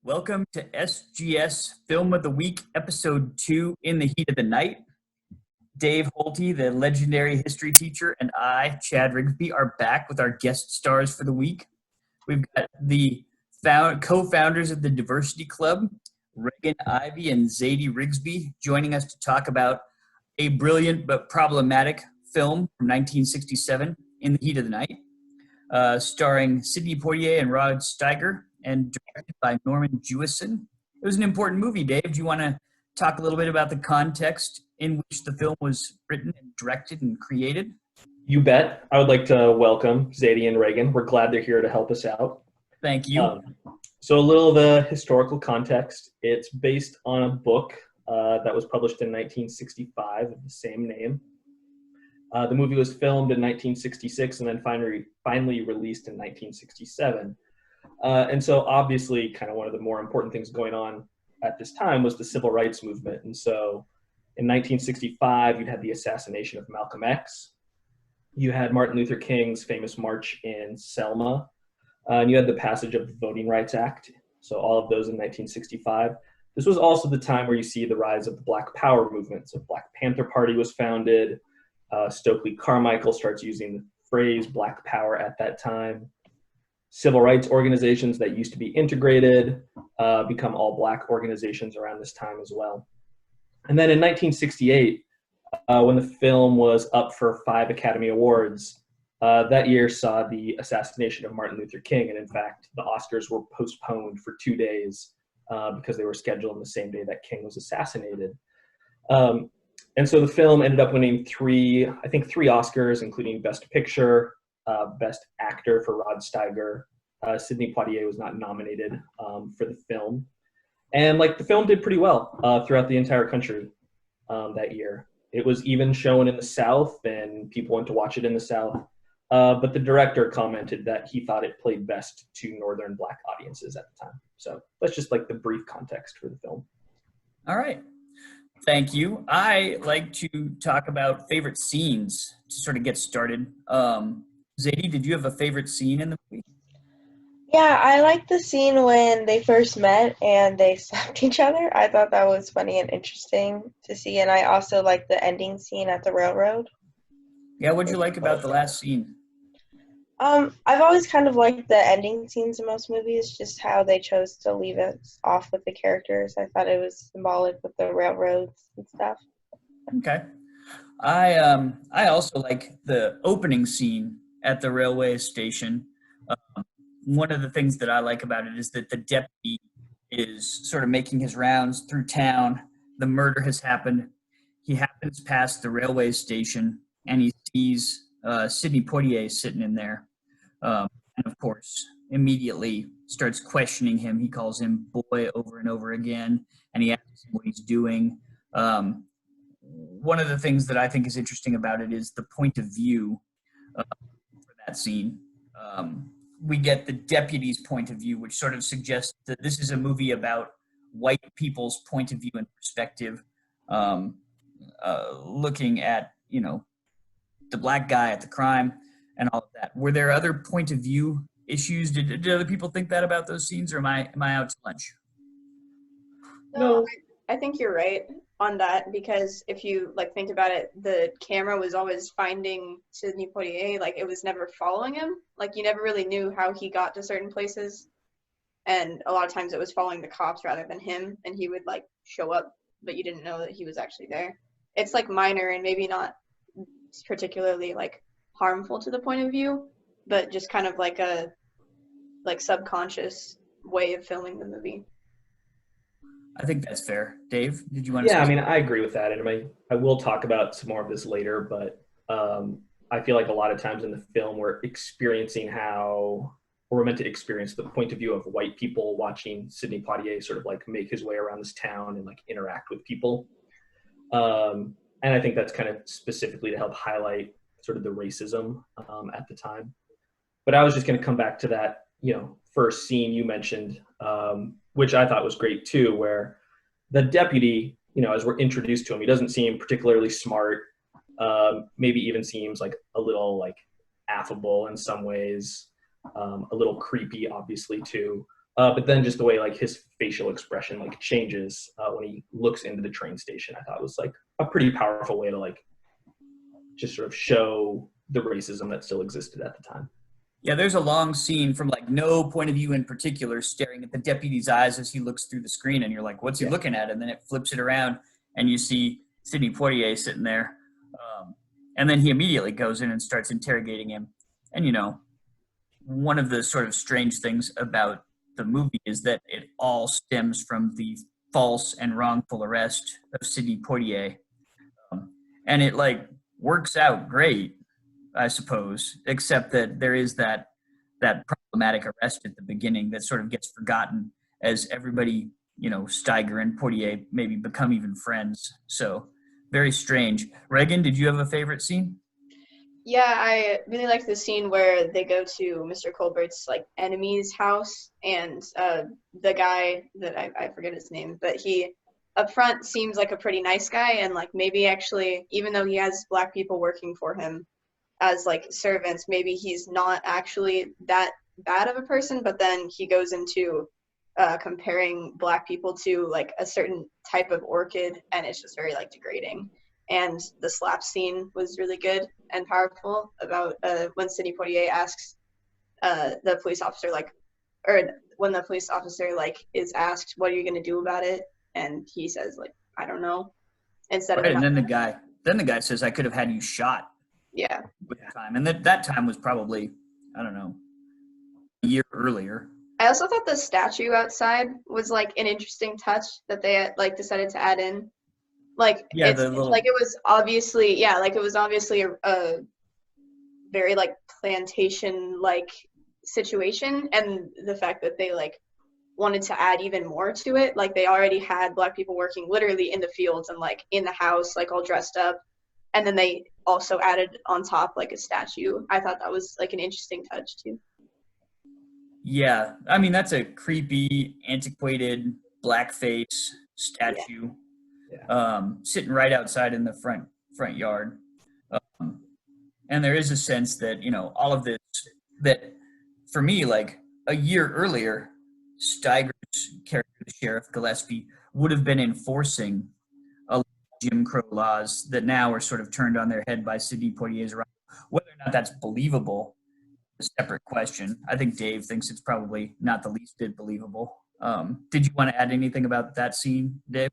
Welcome to SGS Film of the Week, Episode 2, In the Heat of the Night. Dave Holte, the legendary history teacher, and I, Chad Rigsby, are back with our guest stars for the week. We've got the co-founders of the Diversity Club, Reagan, Ivey, and Zadie Rigsby, joining us to talk about a brilliant but problematic film from 1967, In the Heat of the Night, starring Sidney Poitier and Rod Steiger, and directed by Norman Jewison. It was an important movie, Dave. Do you want to talk a little bit about the context in which the film was written and directed and created? You bet. I would like to welcome Zadie and Reagan. We're glad they're here to help us out. Thank you. So a little of the historical context. It's based on a book that was published in 1965 of the same name. The movie was filmed in 1966 and then finally released in 1967. And so obviously kind of one of the more important things going on at this time was the civil rights movement. And so in 1965, you'd had the assassination of Malcolm X. You had Martin Luther King's famous march in Selma. And you had the passage of the Voting Rights Act. So all of those in 1965. This was also the time where you see the rise of the Black Power movement. So Black Panther Party was founded. Stokely Carmichael starts using the phrase Black Power at that time. Civil rights organizations that used to be integrated become all Black organizations around this time as well. And then in 1968, when the film was up for 5 Academy Awards, that year saw the assassination of Martin Luther King. And in fact, the Oscars were postponed for 2 days because they were scheduled on the same day that King was assassinated. And so the film ended up winning three Oscars, including Best Picture, Best Actor for Rod Steiger. Sidney Poitier was not nominated for the film. And the film did pretty well throughout the entire country that year. It was even shown in the South, and people went to watch it in the South. But the director commented that he thought it played best to Northern Black audiences at the time. So that's just the brief context for the film. All right. Thank you. I like to talk about favorite scenes to sort of get started. Zadie, did you have a favorite scene in the movie? Yeah, I liked the scene when they first met and they slapped each other. I thought that was funny and interesting to see, and I also liked the ending scene at the railroad. Yeah, what'd you like about the last scene? I've always kind of liked the ending scenes in most movies, just how they chose to leave it off with the characters. I thought it was symbolic with the railroads and stuff. Okay. I also like the opening scene at the railway station. One of the things that I like about it is that the deputy is sort of making his rounds through town. The murder has happened. He happens past the railway station, and he sees Sidney Poitier sitting in there. And, of course, immediately starts questioning him. He calls him boy over and over again, and he asks him what he's doing. One of the things that I think is interesting about it is the point of view for that scene. We get the deputy's point of view, which sort of suggests that this is a movie about white people's point of view and perspective, looking at, the black guy at the crime and all of that. Were there other point of view issues? Did other people think that about those scenes, or am I out to lunch? No, I think you're right on that, because if you think about it, the camera was always finding Sidney Poitier. It was never following him. You never really knew how he got to certain places, and a lot of times it was following the cops rather than him, and he would show up, but you didn't know that he was actually there. It's minor and maybe not particularly harmful to the point of view, but just kind of a subconscious way of filming the movie. I think that's fair. Dave, did you want to say something? Yeah, I agree with that. And I will talk about some more of this later, but I feel like a lot of times in the film we're meant to experience the point of view of white people watching Sidney Poitier sort of make his way around this town and interact with people. And I think that's kind of specifically to help highlight sort of the racism at the time. But I was just going to come back to that, first scene you mentioned, which I thought was great too, where the deputy, as we're introduced to him, he doesn't seem particularly smart, maybe even seems a little affable in some ways, a little creepy, obviously, too. But then just the way like his facial expression like changes when he looks into the train station, I thought was like a pretty powerful way to like just sort of show the racism that still existed at the time. Yeah, there's a long scene from like no point of view in particular, staring at the deputy's eyes as he looks through the screen, and you're like, "What's he looking at?" And then it flips it around, and you see Sidney Poitier sitting there, and then he immediately goes in and starts interrogating him. And you know, one of the sort of strange things about the movie is that it all stems from the false and wrongful arrest of Sidney Poitier, and it like works out great, I suppose, except that there is that problematic arrest at the beginning that sort of gets forgotten as everybody, you know, Steiger and Poitier maybe become even friends. So very strange. Reagan, did you have a favorite scene? Yeah, I really like the scene where they go to Mr. Cole Bert's like enemy's house, and the guy that I forget his name, but he up front seems like a pretty nice guy, and like maybe actually, even though he has black people working for him as like servants, maybe he's not actually that bad of a person. But then he goes into comparing black people to like a certain type of orchid, and it's just very like degrading. And the slap scene was really good and powerful about when Sidney Poitier asks the police officer like, or when the police officer like is asked, "What are you going to do about it?" And he says like, "I don't know." Instead Right, of and then the guy says, "I could have had you shot." yeah. With the time, and that time was probably, I don't know, a year earlier. I also thought the statue outside was like an interesting touch that they like decided to add in. Like Yeah, it's the little like it was obviously a very like plantation like situation, and the fact that they like wanted to add even more to it, like they already had black people working literally in the fields and like in the house like all dressed up, and then they also added on top like a statue. I thought that was like an interesting touch too. Yeah, I mean that's a creepy, antiquated blackface statue, sitting right outside in the front yard, and there is a sense that, you know, all of this, that for me, like a year earlier, Steiger's character, the Sheriff Gillespie, would have been enforcing a lot of Jim Crow laws that now are sort of turned on their head by Sidney Poitier's arrival. Whether or not that's believable, a separate question. I think Dave thinks it's probably not the least bit believable. Did you want to add anything about that scene, Dave?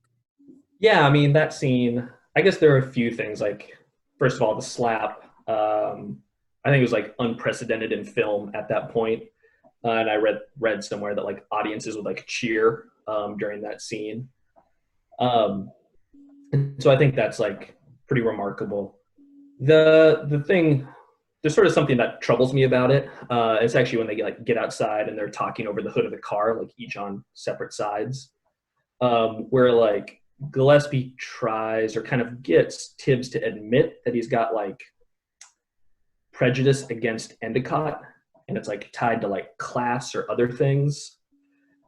Yeah, I mean, that scene, I guess there are a few things. Like, first of all, the slap, I think it was like unprecedented in film at that point. And I read somewhere that like audiences would like cheer during that scene. And so I think that's like pretty remarkable. The thing, there's sort of something that troubles me about it. It's actually when they get outside and they're talking over the hood of the car, like each on separate sides, where like Gillespie tries or kind of gets Tibbs to admit that he's got like prejudice against Endicott, and it's like tied to like class or other things.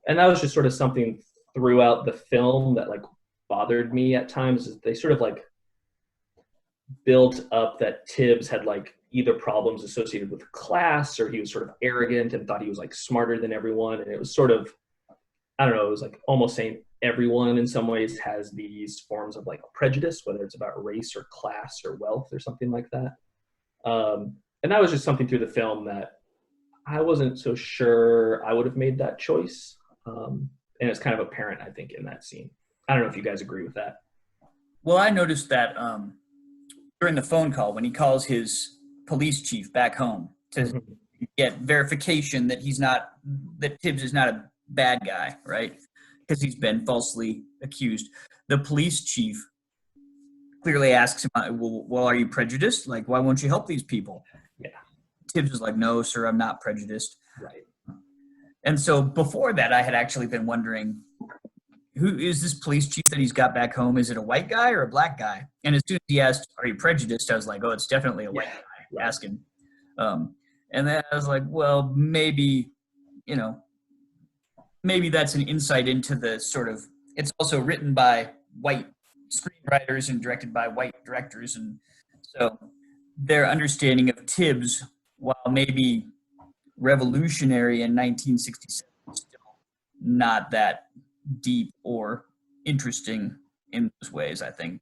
And that was just sort of something throughout the film that like bothered me at times, is they sort of like built up that Tibbs had like either problems associated with class, or he was sort of arrogant and thought he was like smarter than everyone. And it was sort of, I don't know, it was like almost saying everyone in some ways has these forms of like prejudice, whether it's about race or class or wealth or something like that. And that was just something through the film that I wasn't so sure I would have made that choice. And it's kind of apparent, I think, in that scene. I don't know if you guys agree with that. Well, I noticed that during the phone call, when he calls his police chief back home to get verification that that Tibbs is not a bad guy, right? Because he's been falsely accused. The police chief clearly asks him, well, are you prejudiced? Like, why won't you help these people? Yeah. Tibbs was like, no, sir, I'm not prejudiced. Right. And so before that, I had actually been wondering, who is this police chief that he's got back home? Is it a white guy or a black guy? And as soon as he asked, are you prejudiced? I was like, oh, it's definitely a white guy asking. And then I was like, well, maybe, you know, maybe that's an insight into the sort of, it's also written by white screenwriters and directed by white directors. And so their understanding of Tibbs, while maybe revolutionary in 1967, still not that deep or interesting in those ways, I think.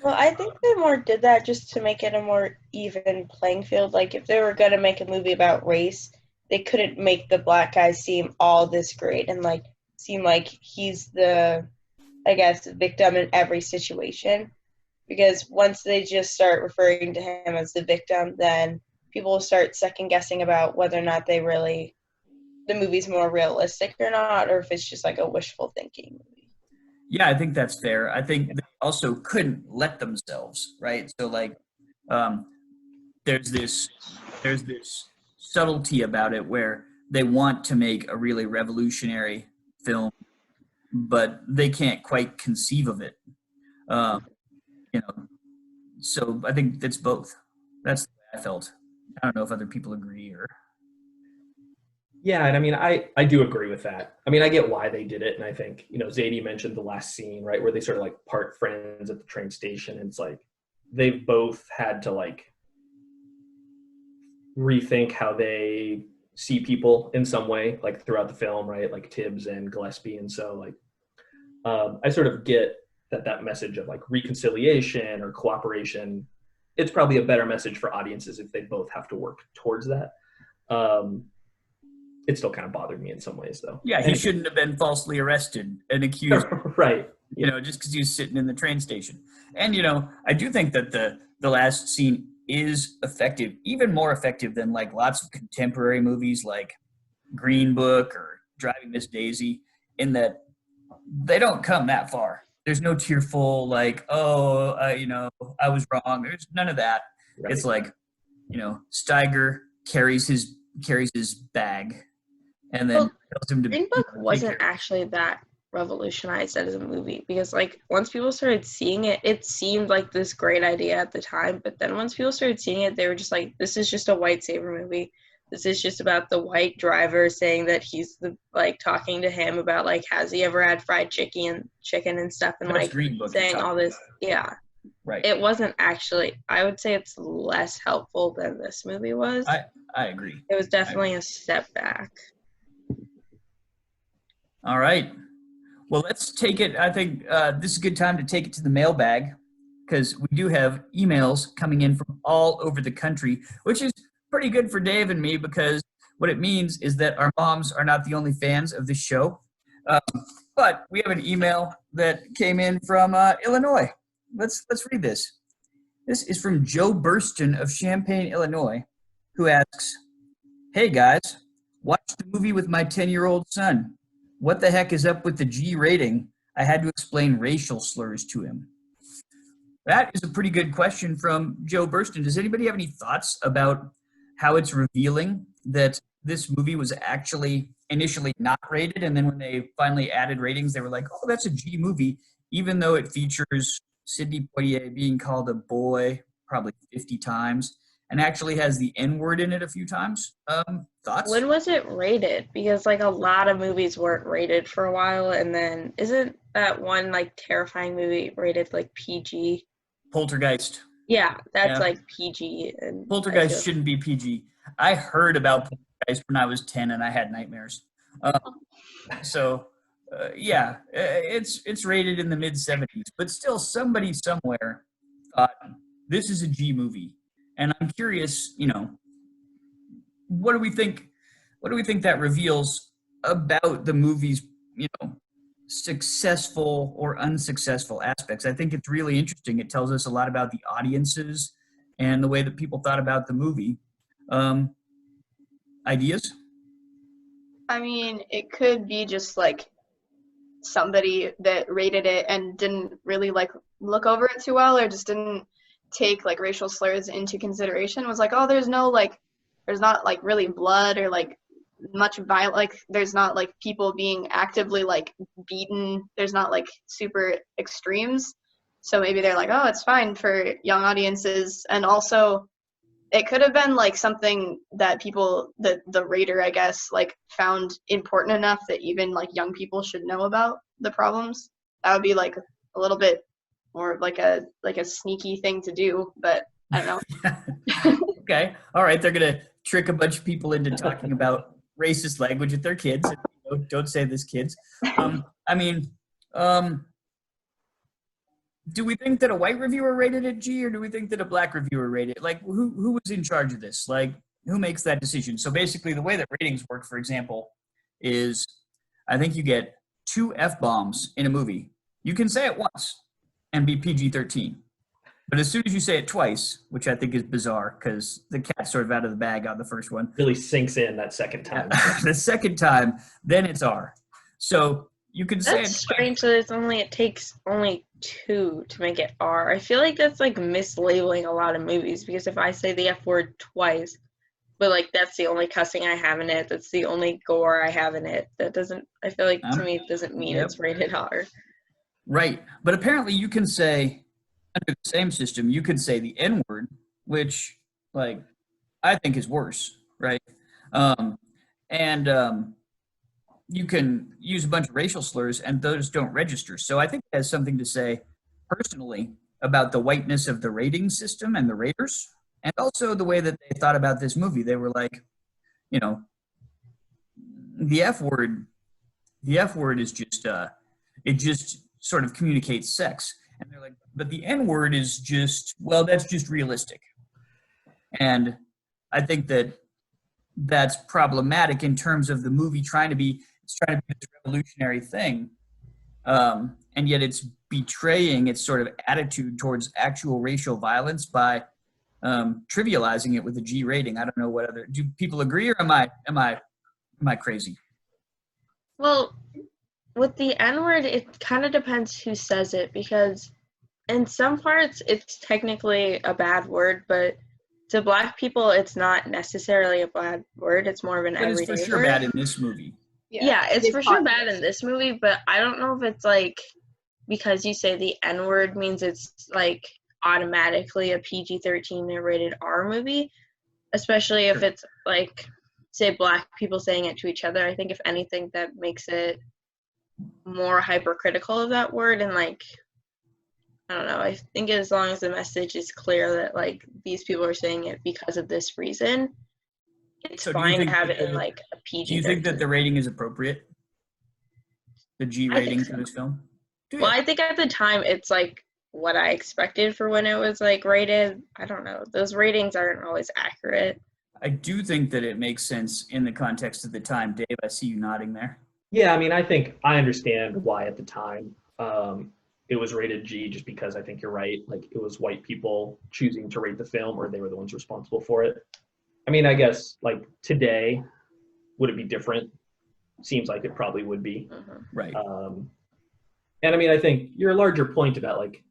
Well, I think they more did that just to make it a more even playing field. Like, if they were going to make a movie about race, they couldn't make the black guy seem all this great and, like, seem like he's the, I guess, victim in every situation. Because once they just start referring to him as the victim, then people will start second-guessing about whether or not the movie's more realistic or not, or if it's just, like, a wishful thinking movie. Yeah, I think that's fair. I think they also couldn't let themselves, right? So like, there's this subtlety about it where they want to make a really revolutionary film, but they can't quite conceive of it. You know, so I think it's both. That's the way I felt. I don't know if other people agree or. Yeah, and I mean, I do agree with that. I mean, I get why they did it, and I think, Zadie mentioned the last scene, right, where they sort of like part friends at the train station, and it's like they've both had to like rethink how they see people in some way, like throughout the film, right, like Tibbs and Gillespie, and so like I sort of get that message of like reconciliation or cooperation. It's probably a better message for audiences if they both have to work towards that. It still kind of bothered me in some ways, though. Yeah, he shouldn't have been falsely arrested and accused, right? Just because he was sitting in the train station. And I do think that the last scene is effective, even more effective than like lots of contemporary movies like Green Book or Driving Miss Daisy, in that they don't come that far. There's no tearful like, I was wrong. There's none of that. Right. It's like, Steiger carries his bag. And then tells him to. Green Book wasn't actually that revolutionized as a movie, because like once people started seeing it, it seemed like this great idea at the time. But then once people started seeing it, they were just like, "This is just a white savior movie. This is just about the white driver saying that he's talking to him about like, has he ever had fried chicken and stuff, and like saying all this." Yeah, right. It wasn't actually. I would say it's less helpful than this movie was. I agree. It was definitely a step back. All right. Well, let's take it. I think this is a good time to take it to the mailbag, because we do have emails coming in from all over the country, which is pretty good for Dave and me, because what it means is that our moms are not the only fans of this show. But we have an email that came in from Illinois. Let's read this. This is from Joe Burston of Champaign, Illinois, who asks, "Hey guys, watched the movie with my 10-year-old son. What the heck is up with the G rating? I had to explain racial slurs to him." That is a pretty good question from Joe Burston. Does anybody have any thoughts about how it's revealing that this movie was actually initially not rated, and then when they finally added ratings, they were like, "Oh, that's a G movie," even though it features Sidney Poitier being called a boy probably 50 times and actually has the Nword in it a few times. Thoughts? When was it rated? Because like a lot of movies weren't rated for a while, and then isn't that one like terrifying movie rated like PG? Poltergeist. Yeah, that's like PG. And Poltergeist shouldn't be PG. I heard about Poltergeist when I was 10 and I had nightmares. It's rated in the mid-70s, but still somebody somewhere thought this is a G movie. And I'm curious, what do we think that reveals about the movie's, successful or unsuccessful aspects? I think it's really interesting. It tells us a lot about the audiences and the way that people thought about the movie. Ideas? I mean, it could be just like somebody that rated it and didn't really like look over it too well, or just didn't take like racial slurs into consideration. Was like, oh, there's not like really blood or like much violence, like there's not like people being actively like beaten, there's not like super extremes, so maybe they're like, oh, it's fine for young audiences. And also it could have been like something that people, the rater, I guess, like found important enough that even like young people should know about the problems. That would be like a little bit more of like a sneaky thing to do, but I don't know. Okay, all right, they're gonna trick a bunch of people into talking about racist language with their kids. Don't say this, kids. I mean, do we think that a white reviewer rated it G, or do we think that a black reviewer rated it? Like, who was in charge of this? Like, who makes that decision? So basically, the way that ratings work, for example, is I think you get 2 F-bombs in a movie. You can say it once and be PG-13. But as soon as you say it twice, which I think is bizarre because the cat's sort of out of the bag on the first one. Really sinks in that second time. The second time, then it's R. So you can say That's it strange that it takes only 2 to make it R. I feel like that's like mislabeling a lot of movies, because if I say the F word twice, but like that's the only cussing I have in it, that's the only gore I have in it, that doesn't, I feel like to me it doesn't mean it's rated R. Right. But apparently you can say, under the same system, you could say the N-word, which, like, I think is worse, right? You can use a bunch of racial slurs, and those don't register. So I think it has something to say, personally, about the whiteness of the rating system and the raters, and also the way that they thought about this movie. They were like, you know, the F word is just, it just sort of communicates sex. And they're like, but the N word is just, well, that's just realistic. And I think that that's problematic in terms of the movie trying to be this revolutionary thing. And yet it's betraying its sort of attitude towards actual racial violence by trivializing it with a G rating. I don't know what other, do people agree, or am I crazy? Well, with the N-word, it kind of depends who says it, because in some parts it's technically a bad word, but to Black people it's not necessarily a bad word. It's more of an everyday word. It's for sure bad in this movie. Yeah, it's for sure bad in this movie, but I don't know if it's like because you say the N-word means it's like automatically a PG-13 rated R movie, especially if it's like, say, Black people saying it to each other. I think if anything that makes it more hypercritical of that word, and like, I don't know, I think as long as the message is clear that like these people are saying it because of this reason, it's fine to have it in like a PG. Do you think that the rating is appropriate? The G rating for this film? Well, I think at the time it's like what I expected for when it was like rated. I don't know. Those ratings aren't always accurate. I do think that it makes sense in the context of the time. Dave, I see you nodding there. Yeah, I mean, I think I understand why at the time it was rated G, just because I think you're right. Like, it was white people choosing to rate the film, or they were the ones responsible for it. I mean, I guess, like, today, would it be different? Seems like it probably would be. Right. And I mean, I think your larger point about, like,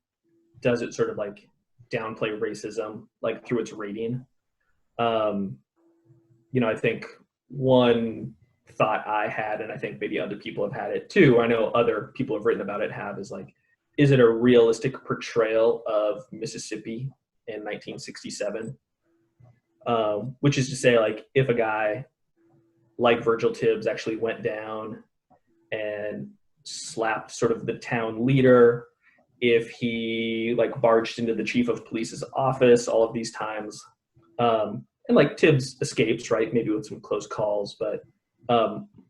does it sort of, like, downplay racism, like, through its rating? You know, I think one thought I had, and I think maybe other people have had it too, I know other people have written about it, is like, is it a realistic portrayal of Mississippi in 1967? Which is to say, like, if a guy like Virgil Tibbs actually went down and slapped sort of the town leader, if he like barged into the chief of police's office all of these times, and like Tibbs escapes, right? Maybe with some close calls, but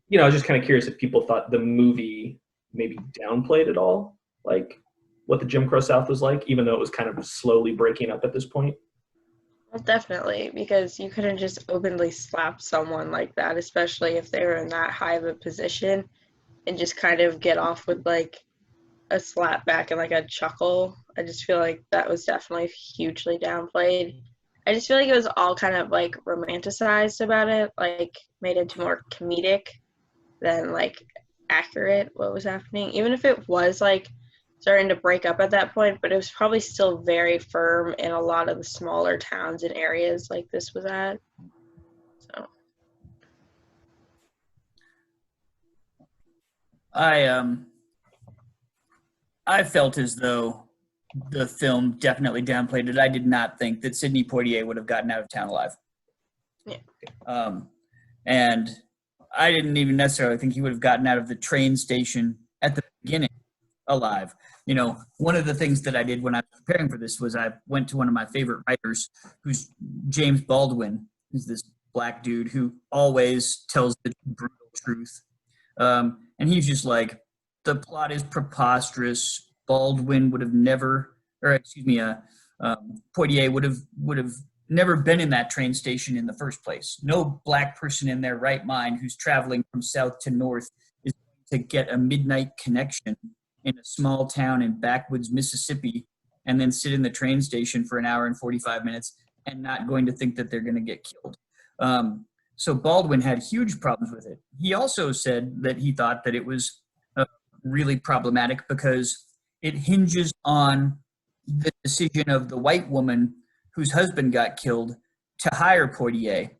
you know, I was just kind of curious if people thought the movie maybe downplayed it all, like what the Jim Crow South was like, even though it was kind of slowly breaking up at this point. Well, definitely, because you couldn't just openly slap someone like that, especially if they were in that high of a position, and just kind of get off with like a slap back and like a chuckle. I just feel like that was definitely hugely downplayed. I just feel like it was all kind of like romanticized about it, like made into more comedic than like accurate what was happening. Even if it was like starting to break up at that point, but it was probably still very firm in a lot of the smaller towns and areas like this was at. So I felt as though the film definitely downplayed it. I did not think that Sidney Poitier would have gotten out of town alive. Yeah. And I didn't even necessarily think he would have gotten out of the train station at the beginning alive. You know, one of the things that I did when I was preparing for this was I went to one of my favorite writers, who's James Baldwin, who's this Black dude who always tells the brutal truth. And he's just like, the plot is preposterous. Baldwin would have never, or excuse me, Poitier would have never been in that train station in the first place. No black person in their right mind who's traveling from south to north is going to get a midnight connection in a small town in backwoods Mississippi and then sit in the train station for an hour and 45 minutes and not going to think that they're going to get killed. So Baldwin had huge problems with it. He also said that he thought that it was really problematic because it hinges on the decision of the white woman whose husband got killed to hire Poitier.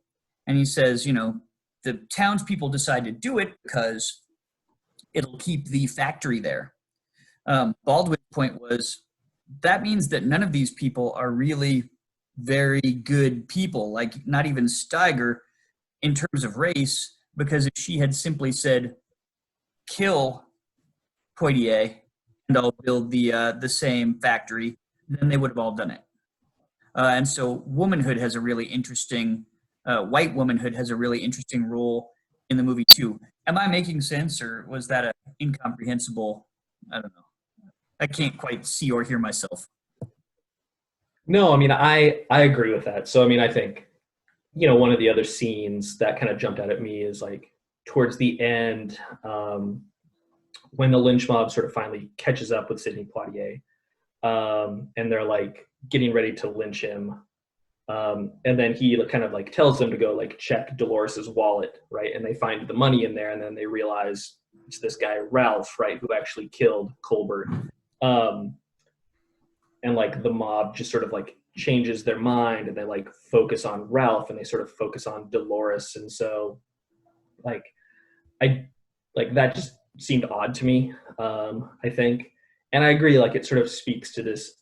And he says, you know, the townspeople decide to do it because it'll keep the factory there. Baldwin's point was, that means that none of these people are really very good people, like not even Steiger in terms of race, because if she had simply said, kill Poitier and I'll build the same factory, then they would have all done it. And so womanhood has a really interesting, white womanhood has a really interesting role in the movie too. Am I making sense, or was that an incomprehensible, I don't know. I can't quite see or hear myself. No, I mean, I agree with that. So, I mean, I think, you know, one of the other scenes that kind of jumped out at me is like towards the end, when the lynch mob sort of finally catches up with Sidney Poitier, and they're like getting ready to lynch him. And then he kind of like tells them to go like check Dolores's wallet, right? And they find the money in there, and then they realize it's this guy, Ralph, right, who actually killed Cole Bert. And like the mob just sort of like changes their mind, and they like focus on Ralph, and they sort of focus on Dolores. And so like that just seemed odd to me, I think. And I agree, like it sort of speaks to this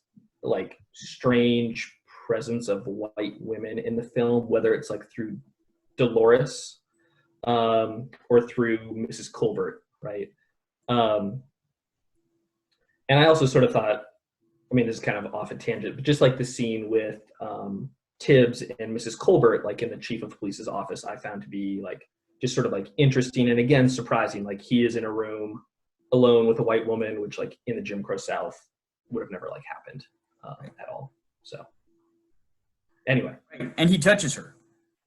like strange presence of white women in the film, whether it's like through Dolores or through Mrs. Cole Bert, right? And I also sort of thought, I mean, this is kind of off a tangent, but just like the scene with Tibbs and Mrs. Cole Bert, like in the chief of police's office, I found to be like just sort of like interesting and again surprising. Like he is in a room alone with a white woman, which like in the Jim Crow South would have never like happened at all. So anyway, and he touches her,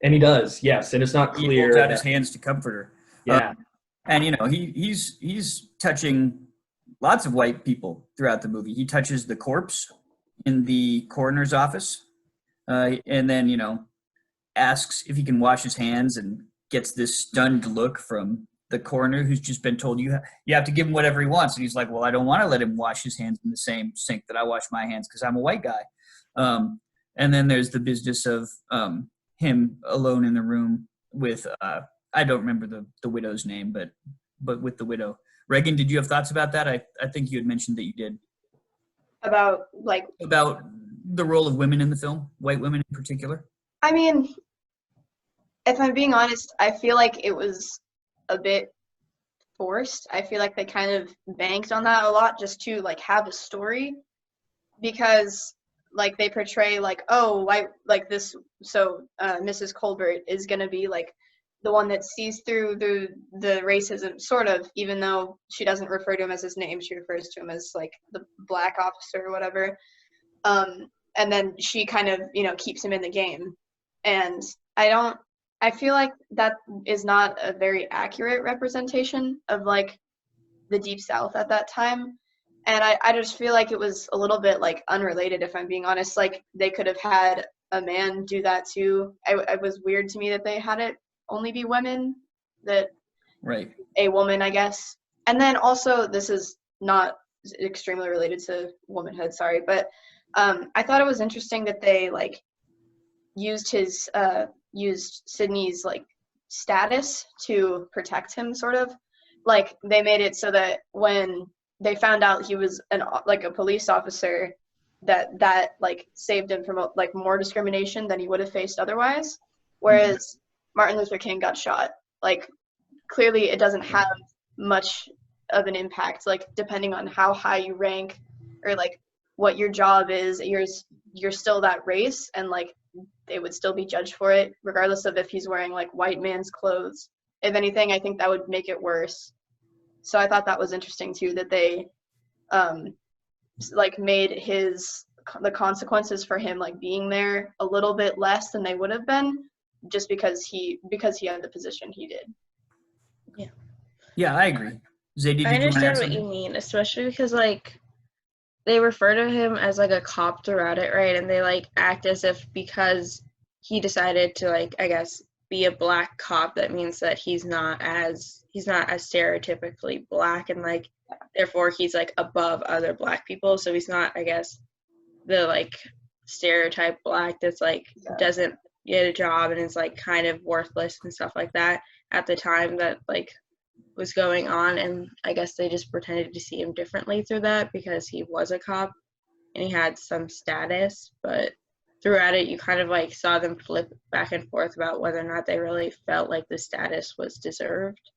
and he does, yes, and it's not clear. He holds out his hands to comfort her. Yeah, and you know he's touching lots of white people throughout the movie. He touches the corpse in the coroner's office, and then, you know, asks if he can wash his hands and gets this stunned look from the coroner who's just been told you have to give him whatever he wants. And he's like, well, I don't want to let him wash his hands in the same sink that I wash my hands because I'm a white guy. And then there's the business of him alone in the room with, I don't remember the widow's name, but with the widow. Reagan, did you have thoughts about that? I think you had mentioned that you did. About the role of women in the film, white women in particular? I mean, if I'm being honest, I feel like it was a bit forced. I feel like they kind of banked on that a lot just to like have a story, because like they portray like, oh, white, like this, so Mrs. Cole Bert is gonna be like the one that sees through the racism, sort of, even though she doesn't refer to him as his name. She refers to him as like the black officer or whatever. And then she kind of, you know, keeps him in the game. And I feel like that is not a very accurate representation of like the Deep South at that time. And I just feel like it was a little bit like unrelated, if I'm being honest. Like they could have had a man do that too. It was weird to me that they had it only be women, that right, a woman, I guess. And then also, this is not extremely related to womanhood, sorry, but I thought it was interesting that they like used Sidney's like status to protect him, sort of. Like they made it so that when they found out he was a police officer, that like saved him from like more discrimination than he would have faced otherwise. Whereas Martin Luther King got shot. Like clearly it doesn't have much of an impact, like depending on how high you rank or like what your job is, you're still that race, and like they would still be judged for it regardless of if he's wearing like white man's clothes. If anything, I think that would make it worse So I thought that was interesting too, that they like made the consequences for him like being there a little bit less than they would have been, just because he had the position he did. Yeah, I agree. Zadie, I did you want to add understand what you something? mean, especially because like they refer to him as like a cop throughout it, right? And they like act as if because he decided to like, I guess, be a black cop, that means that he's not as stereotypically black, and like therefore he's like above other black people. So he's not, I guess, the like stereotype black that's like doesn't get a job and is like kind of worthless and stuff like that at the time that like was going on. And I guess they just pretended to see him differently through that because he was a cop and he had some status. But throughout it, you kind of like saw them flip back and forth about whether or not they really felt like the status was deserved.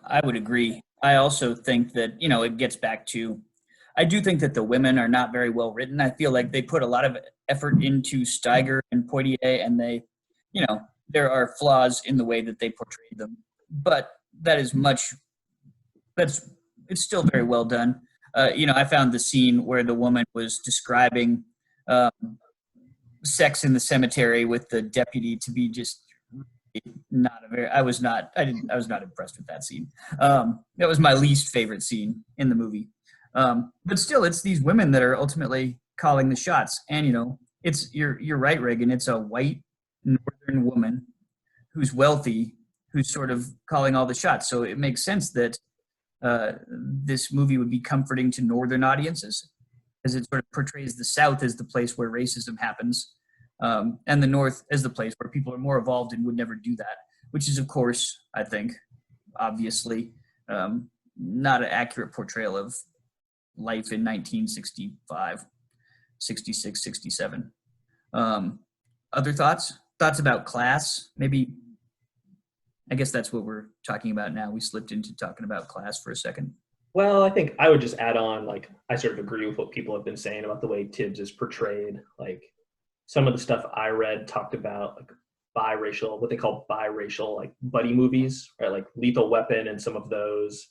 I would agree. I also think that, it gets back to, I do think that the women are not very well written. I feel like they put a lot of effort into Steiger and Poitier, and they, there are flaws in the way that they portrayed them. But it's still very well done. I found the scene where the woman was describing sex in the cemetery with the deputy to be just I was not impressed with that scene. That was my least favorite scene in the movie. But still, it's these women that are ultimately calling the shots. And, you're right, Reagan. It's a white northern woman who's wealthy, who's sort of calling all the shots. So it makes sense that this movie would be comforting to northern audiences, as it sort of portrays the South as the place where racism happens, and the North as the place where people are more evolved and would never do that, which is, of course, I think, obviously, not an accurate portrayal of life in 1965, 66, 67. Other thoughts? Thoughts about class? Maybe, I guess that's what we're talking about now. We slipped into talking about class for a second. Well, I think I would just add on, like, I sort of agree with what people have been saying about the way Tibbs is portrayed. Like, some of the stuff I read talked about, like, biracial, what they call biracial, like, buddy movies, right? Like Lethal Weapon and some of those.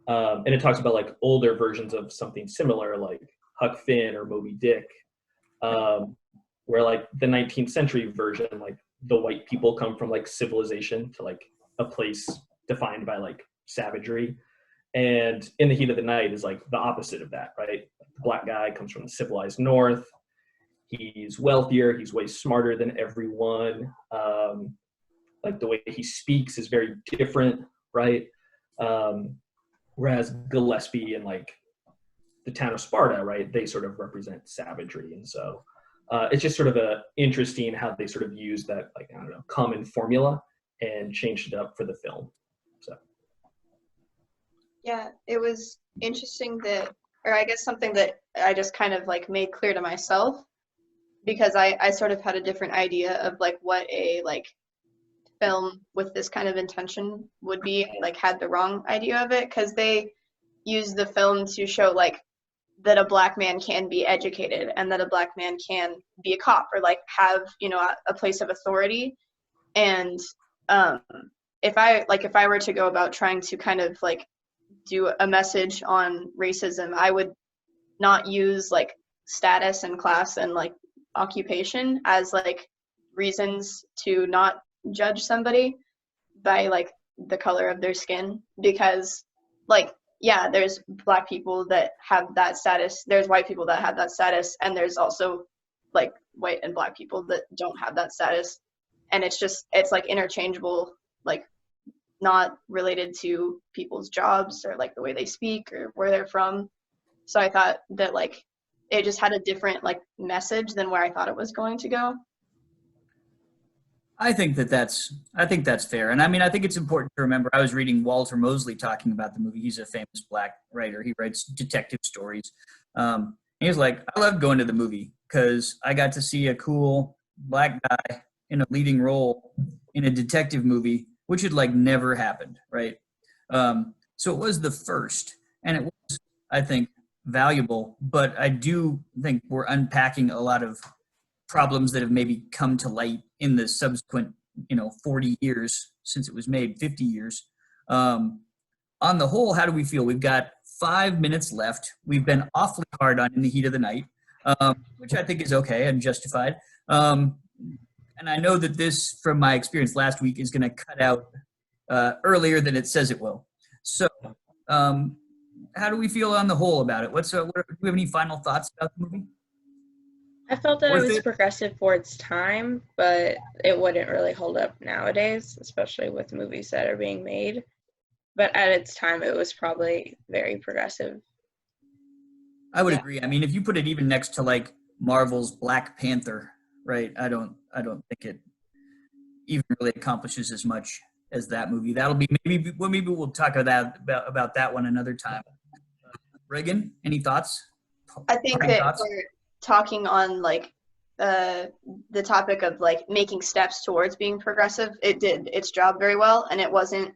And it talks about, like, older versions of something similar, like Huck Finn or Moby Dick, where, like, the 19th century version, like, the white people come from, like, civilization to, like, a place defined by, like, savagery. And In the Heat of the Night is, like, the opposite of that, right? The black guy comes from the civilized North. He's wealthier. He's way smarter than everyone. Like, the way he speaks is very different, right? Whereas Gillespie and, like, the town of Sparta, right, they sort of represent savagery. And so it's just sort of interesting how they sort of use that, like, I don't know, common formula and changed it up for the film. So. Yeah, it was interesting or I guess something that I just kind of like made clear to myself, because I sort of had a different idea of like what a like film with this kind of intention would be. I like had the wrong idea of it, because they use the film to show like that a black man can be educated and that a black man can be a cop or like have, a place of authority. And if I were to go about trying to kind of like do a message on racism, I would not use like status and class and like occupation as like reasons to not judge somebody by like the color of their skin, because like, yeah, there's black people that have that status, there's white people that have that status, and there's also like white and black people that don't have that status, and it's like interchangeable, like not related to people's jobs or like the way they speak or where they're from. So I thought that like it just had a different like message than where I thought it was going to go. I think that's fair. And I mean, I think it's important to remember, I was reading Walter Mosley talking about the movie. He's a famous black writer. He writes detective stories. He was like, I love going to the movie because I got to see a cool black guy in a leading role in a detective movie, which had like never happened, right? So it was the first, and it was, I think, valuable, but I do think we're unpacking a lot of problems that have maybe come to light in the subsequent, 40 years since it was made, 50 years, on the whole, how do we feel? We've got 5 minutes left. We've been awfully hard on In the Heat of the Night, which I think is okay and justified. And I know that this, from my experience last week, is going to cut out earlier than it says it will. So how do we feel on the whole about it? Do we have any final thoughts about the movie? I felt that Worth it was it? progressive for its time, but it wouldn't really hold up nowadays, especially with movies that are being made. But at its time, it was probably very progressive. I would Yeah. agree. I mean, if you put it even next to like Marvel's Black Panther, right? I don't think it even really accomplishes as much as that movie. That'll be maybe we'll talk about that one another time. Reagan, any thoughts? I think Parting that thoughts? we're talking on like the topic of like making steps towards being progressive. It did its job very well, and it wasn't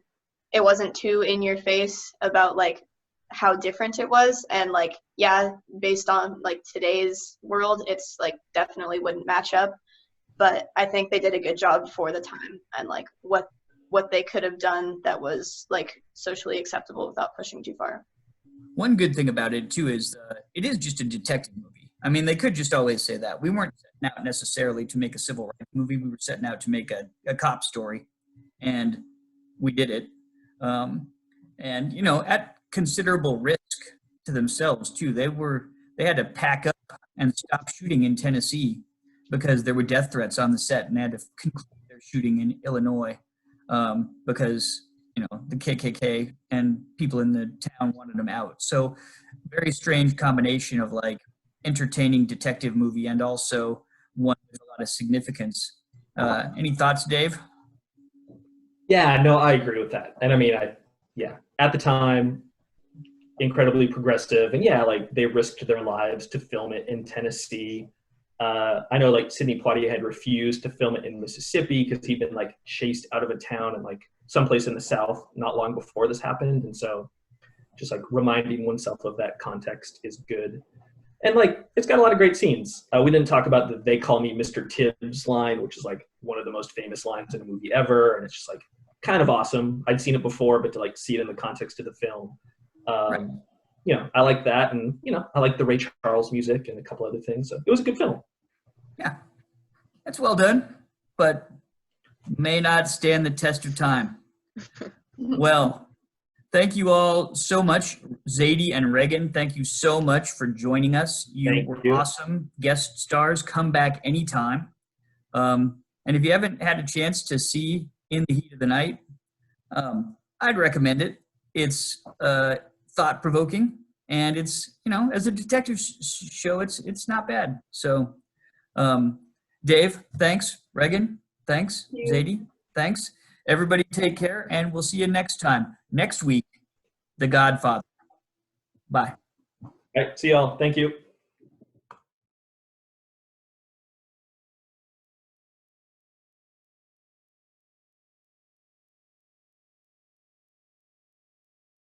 too in your face about like how different it was. And like, yeah, based on like today's world, it's like definitely wouldn't match up. But I think they did a good job for the time and like what they could have done that was like socially acceptable without pushing too far. One good thing about it too is it is just a detective movie. I mean, they could just always say that. We weren't setting out necessarily to make a civil rights movie. We were setting out to make a cop story, and we did it. And you know, at considerable risk to themselves too. They had to pack up and stop shooting in Tennessee because there were death threats on the set, and they had to conclude their shooting in Illinois because you know the KKK and people in the town wanted them out. So very strange combination of like entertaining detective movie and also one with a lot of significance. Any thoughts, Dave? Yeah, no, I agree with that. And I mean, at the time, incredibly progressive, and yeah, like they risked their lives to film it in Tennessee. I know like Sidney Poitier had refused to film it in Mississippi because he'd been like chased out of a town in like someplace in the South not long before this happened. And so just like reminding oneself of that context is good. And like, it's got a lot of great scenes. We didn't talk about the "They Call Me Mr. Tibbs" line, which is like one of the most famous lines in a movie ever. And it's just like kind of awesome. I'd seen it before, but to like see it in the context of the film, Right. you know, I like that. And, you know, I like the Ray Charles music and a couple other things. So it was a good film. Yeah, that's well done, but may not stand the test of time. Well, thank you all so much. Zadie and Reagan, thank you so much for joining us. You Thank were you. awesome guest stars. Come back anytime. And if you haven't had a chance to see In the Heat of the Night, I'd recommend it. It's thought-provoking, and it's, you know, as a detective show, it's not bad. So, Dave, thanks. Reagan, thanks. Thank you. Zadie, thanks. Everybody take care, and we'll see you next time. Next week, The Godfather. Bye. All right, see y'all. Thank you.